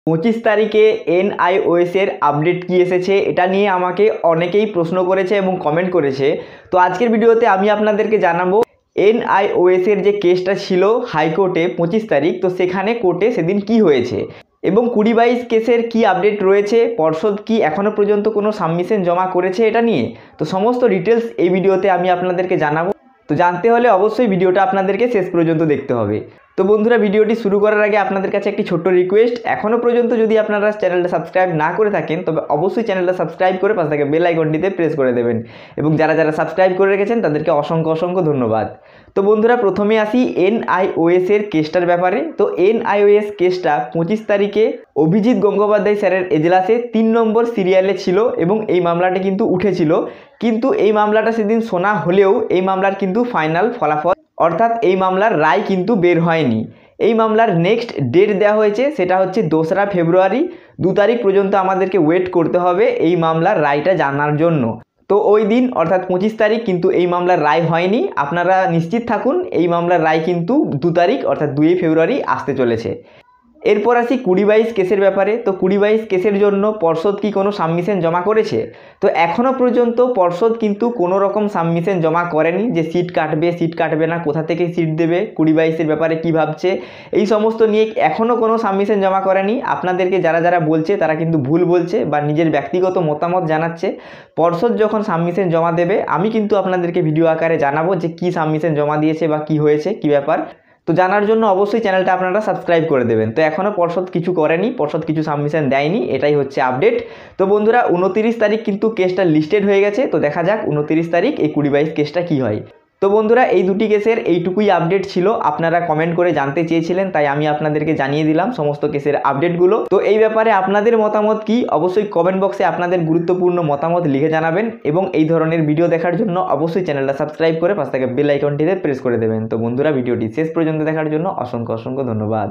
25 তারিখে NIOS এর update কি এসেছে এটা নিয়ে আমাকে অনেকেই প্রশ্ন করেছে এবং কমেন্ট করেছে। তো আজকের ভিডিওতে আমি আপনাদেরকে জানাবো NIOS এর যে কেসটা ছিল হাইকোর্টে 25 তারিখ, তো সেখানে কোর্টে সেদিন কি হয়েছে এবং 2022 কেসের কি আপডেট রয়েছে, পর্ষদ কি এখনও পর্যন্ত কোনো সাবমিশন জমা করেছে এটা নিয়ে। তো সমস্ত ডিটেলস এই ভিডিওতে আমি আপনাদেরকে জানাবো। তো জানতে হলে অবশ্যই ভিডিওটা আপনাদেরকে শেষ পর্যন্ত দেখতে হবে। তো বন্ধুরা, ভিডিওটি শুরু করার আগে আপনাদের কাছে একটি ছোট্ট রিকোয়েস্ট, এখনও পর্যন্ত যদি আপনারা চ্যানেলটা সাবস্ক্রাইব না করে থাকেন তবে অবশ্যই চ্যানেলটা সাবস্ক্রাইব করে পাশে থাকা বেল আইকনটিতে প্রেস করে দেবেন এবং যারা যারা সাবস্ক্রাইব করে রেখেছেন তাদেরকে অসংখ্য অসংখ্য ধন্যবাদ। তো বন্ধুরা, প্রথমে আসি NIOS এর কেসটার ব্যাপারে। তো NIOS কেসটা 25 তারিখে অভিজিৎ গঙ্গোপাধ্যায় স্যারের এজলাসে 3 নম্বর সিরিয়ালে ছিল এবং এই মামলাটা কিন্তু উঠেছিল। কিন্তু এই মামলাটা সেদিন শোনা হলেও এই মামলার কিন্তু ফাইনাল ফলাফল অর্থাৎ এই মামলার রায় কিন্তু বের হয়নি। এই মামলার নেক্সট ডেট দেওয়া হয়েছে, সেটা হচ্ছে 2রা ফেব্রুয়ারি। 2 তারিখ পর্যন্ত আমাদেরকে ওয়েট করতে হবে এই মামলার রায়টা জানার জন্য। তো ওই দিন অর্থাৎ 25 তারিখ কিন্তু এই মামলার রায় হয়নি। আপনারা নিশ্চিত থাকুন এই মামলার রায় কিন্তু 2 তারিখ অর্থাৎ 2 ফেব্রুয়ারি আসতে চলেছে। এরপর আসি 2022 কেসের ব্যাপারে। তো 2022 কেসের জন্য পর্ষদ কি কোনো সাবমিশন জমা করেছে? তো এখনও পর্যন্ত পর্ষদ কিন্তু কোনো রকম সাবমিশন জমা করেনি যে সিট কাটবে না, কোথা থেকে সিট দেবে, 2022 ব্যাপারে কি ভাবছে, এই সমস্ত নিয়ে এখনও কোনো সাবমিশন জমা করেনি। আপনাদেরকে যারা যারা বলছে তারা কিন্তু ভুল বলছে বা নিজের ব্যক্তিগত মতামত জানাচ্ছে। পর্ষদ যখন সাবমিশন জমা দেবে আমি কিন্তু আপনাদেরকে ভিডিও আকারে জানাবো যে কি সাবমিশন জমা দিয়েছে বা কি হয়েছে, কি ব্যাপার। তো জানার জন্য অবশ্যই চ্যানেলটা আপনারা সাবস্ক্রাইব করে দেবেন। তো এখনও পর্ষদ কিছু করেনি, পর্ষদ কিছু সাবমিশন দেয়নি, এটাই হচ্ছে আপডেট। তো বন্ধুরা, 29 তারিখ কিন্তু কেসটা লিস্টেড হয়ে গেছে। তো দেখা যাক 29 তারিখ এই 2022 কেসটা কি হয়। তো বন্ধুরা, এই দুটি কেসের এইটুকুই আপডেট ছিল। আপনারা কমেন্ট করে জানতে চেয়েছিলেন, তাই আমি আপনাদেরকে জানিয়ে দিলাম সমস্ত কেসের আপডেটগুলো। তো এই ব্যাপারে আপনাদের মতামত কি অবশ্যই কমেন্ট বক্সে আপনাদের গুরুত্বপূর্ণ মতামত লিখে জানাবেন এবং এই ধরনের ভিডিও দেখার জন্য অবশ্যই চ্যানেলটা সাবস্ক্রাইব করে পাশে থাকা বেল আইকনটিতে প্রেস করে দেবেন। তো বন্ধুরা, ভিডিওটি শেষ পর্যন্ত দেখার জন্য অসংখ্য অসংখ্য ধন্যবাদ।